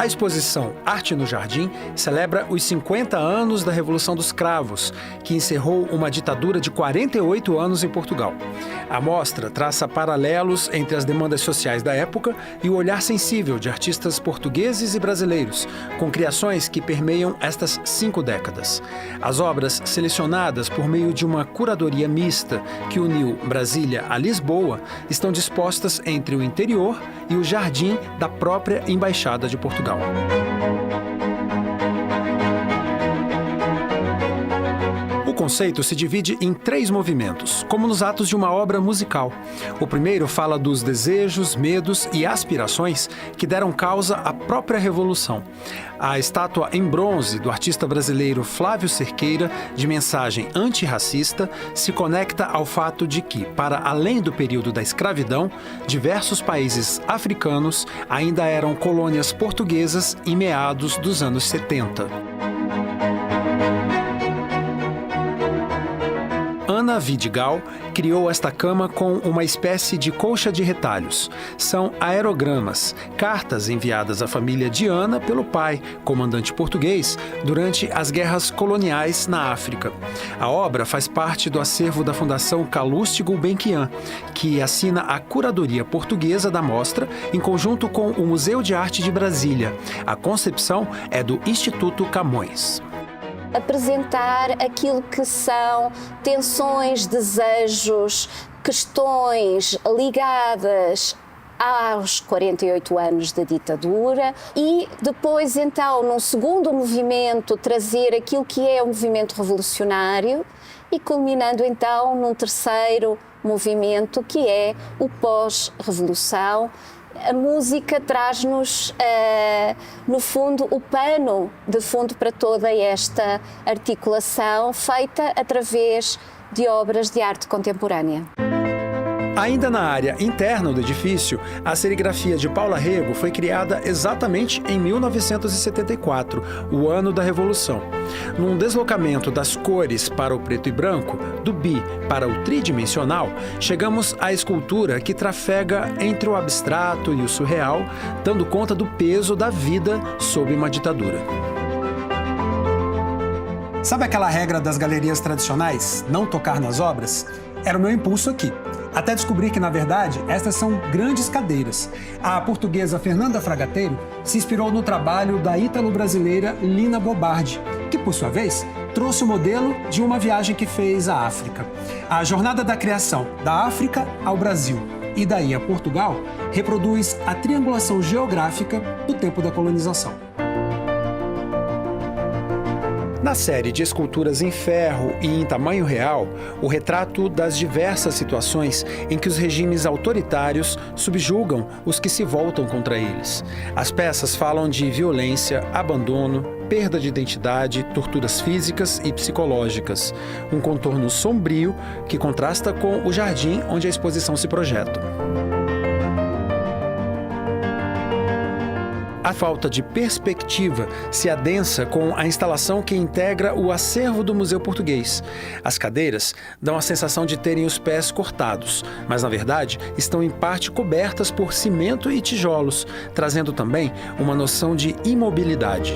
A exposição Arte no Jardim celebra os 50 anos da Revolução dos Cravos, que encerrou uma ditadura de 48 anos em Portugal. A mostra traça paralelos entre as demandas sociais da época e o olhar sensível de artistas portugueses e brasileiros, com criações que permeiam estas 5 décadas. As obras, selecionadas por meio de uma curadoria mista que uniu Brasília a Lisboa, estão dispostas entre o interior e o jardim da própria Embaixada de Portugal. O conceito se divide em 3 movimentos, como nos atos de uma obra musical. O primeiro fala dos desejos, medos e aspirações que deram causa à própria Revolução. A estátua em bronze do artista brasileiro Flávio Cerqueira, de mensagem antirracista, se conecta ao fato de que, para além do período da escravidão, diversos países africanos ainda eram colônias portuguesas em meados dos anos 70. Ana Vidigal criou esta cama com uma espécie de colcha de retalhos. São aerogramas, cartas enviadas à família de Ana pelo pai, comandante português, durante as guerras coloniais na África. A obra faz parte do acervo da Fundação Calouste Gulbenkian, que assina a curadoria portuguesa da mostra em conjunto com o Museu de Arte de Brasília. A concepção é do Instituto Camões. Apresentar aquilo que são tensões, desejos, questões ligadas aos 48 anos da ditadura e depois, então, num segundo movimento, trazer aquilo que é o movimento revolucionário e culminando, então, num terceiro movimento, que é o pós-revolução. A música traz-nos, no fundo, o pano de fundo para toda esta articulação feita através de obras de arte contemporânea. Ainda na área interna do edifício, a serigrafia de Paula Rego foi criada exatamente em 1974, o ano da Revolução. Num deslocamento das cores para o preto e branco, do bi para o tridimensional, chegamos à escultura que trafega entre o abstrato e o surreal, dando conta do peso da vida sob uma ditadura. Sabe aquela regra das galerias tradicionais, não tocar nas obras? Era o meu impulso aqui. Até descobrir que, na verdade, estas são grandes cadeiras. A portuguesa Fernanda Fragateiro se inspirou no trabalho da ítalo-brasileira Lina Bobardi, que, por sua vez, trouxe o modelo de uma viagem que fez à África. A jornada da criação da África ao Brasil e daí a Portugal reproduz a triangulação geográfica do tempo da colonização. Na série de esculturas em ferro e em tamanho real, o retrato das diversas situações em que os regimes autoritários subjugam os que se voltam contra eles. As peças falam de violência, abandono, perda de identidade, torturas físicas e psicológicas. Um contorno sombrio que contrasta com o jardim onde a exposição se projeta. A falta de perspectiva se adensa com a instalação que integra o acervo do Museu Português. As cadeiras dão a sensação de terem os pés cortados, mas na verdade estão em parte cobertas por cimento e tijolos, trazendo também uma noção de imobilidade.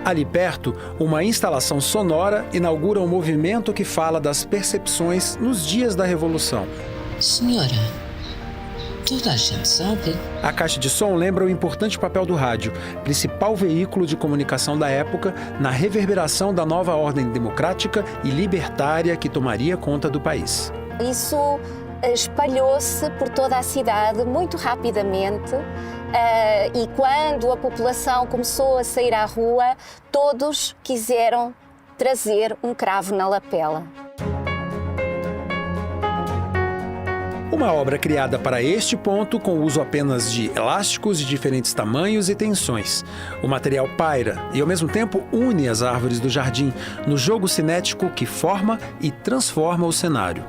Ali perto, uma instalação sonora inaugura um movimento que fala das percepções nos dias da Revolução. Senhora, toda a gente sabe. A caixa de som lembra o importante papel do rádio, principal veículo de comunicação da época na reverberação da nova ordem democrática e libertária que tomaria conta do país. Isso espalhou-se por toda a cidade muito rapidamente e quando a população começou a sair à rua, todos quiseram trazer um cravo na lapela. Uma obra criada para este ponto, com o uso apenas de elásticos de diferentes tamanhos e tensões. O material paira e, ao mesmo tempo, une as árvores do jardim no jogo cinético que forma e transforma o cenário.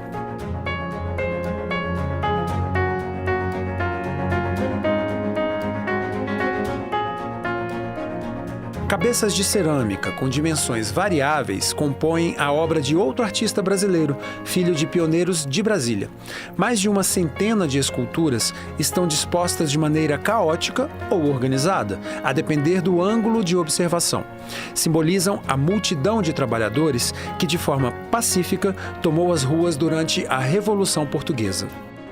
Cabeças de cerâmica com dimensões variáveis compõem a obra de outro artista brasileiro, filho de pioneiros de Brasília. Mais de uma centena de esculturas estão dispostas de maneira caótica ou organizada, a depender do ângulo de observação. Simbolizam a multidão de trabalhadores que, de forma pacífica, tomou as ruas durante a Revolução Portuguesa.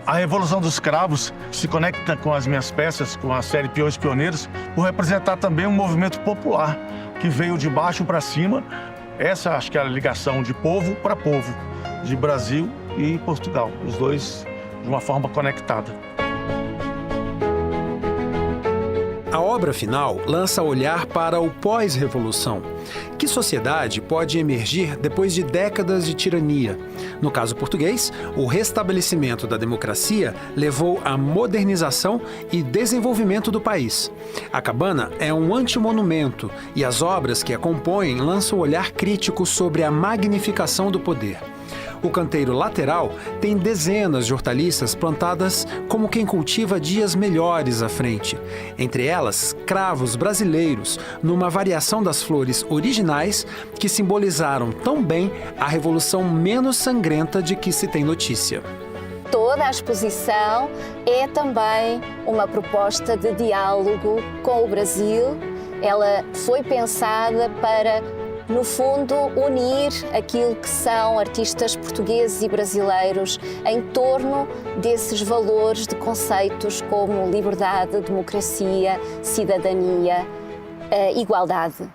A Revolução dos Cravos se conecta com as minhas peças, com a série Peões Pioneiros, por representar também um movimento popular que veio de baixo para cima. Essa acho que é a ligação de povo para povo, de Brasil e Portugal, os dois de uma forma conectada. A obra final lança olhar para o pós-revolução. Que sociedade pode emergir depois de décadas de tirania? No caso português, o restabelecimento da democracia levou à modernização e desenvolvimento do país. A cabana é um antimonumento e as obras que a compõem lançam um olhar crítico sobre a magnificação do poder. O canteiro lateral tem dezenas de hortaliças plantadas como quem cultiva dias melhores à frente. Entre elas, cravos brasileiros, numa variação das flores originais que simbolizaram tão bem a revolução menos sangrenta de que se tem notícia. Toda a exposição é também uma proposta de diálogo com o Brasil. Ela foi pensada para, no fundo, unir aquilo que são artistas portugueses e brasileiros em torno desses valores de conceitos como liberdade, democracia, cidadania, igualdade.